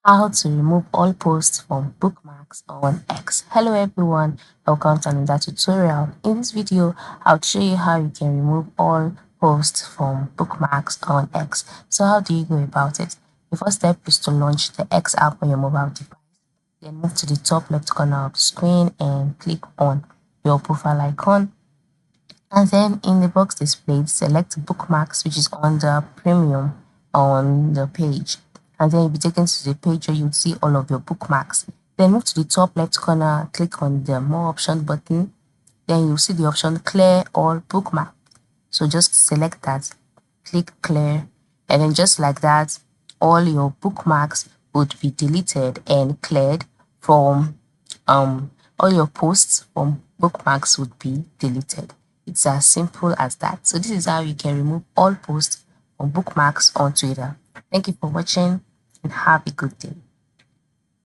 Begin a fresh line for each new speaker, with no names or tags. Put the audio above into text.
How to remove all posts from bookmarks on X. Hello everyone, welcome to another tutorial. In this video, I'll show you how you can remove all posts from bookmarks on X. So how do you go about it? The first step is to launch the X app on your mobile device. Then move to the top left corner of the screen and click on your profile icon. And then in the box displayed, select bookmarks, which is under premium on the page. And then you'll be taken to the page where you'll see all of your bookmarks. Then move to the top left corner, click on the more option button. Then you'll see the option clear all bookmark. So just select that, click clear, and then just like that, all your bookmarks would be deleted and cleared from all your posts from bookmarks would be deleted. It's as simple as that. So this is how you can remove all posts from bookmarks on Twitter. Thank you for watching and have a good day.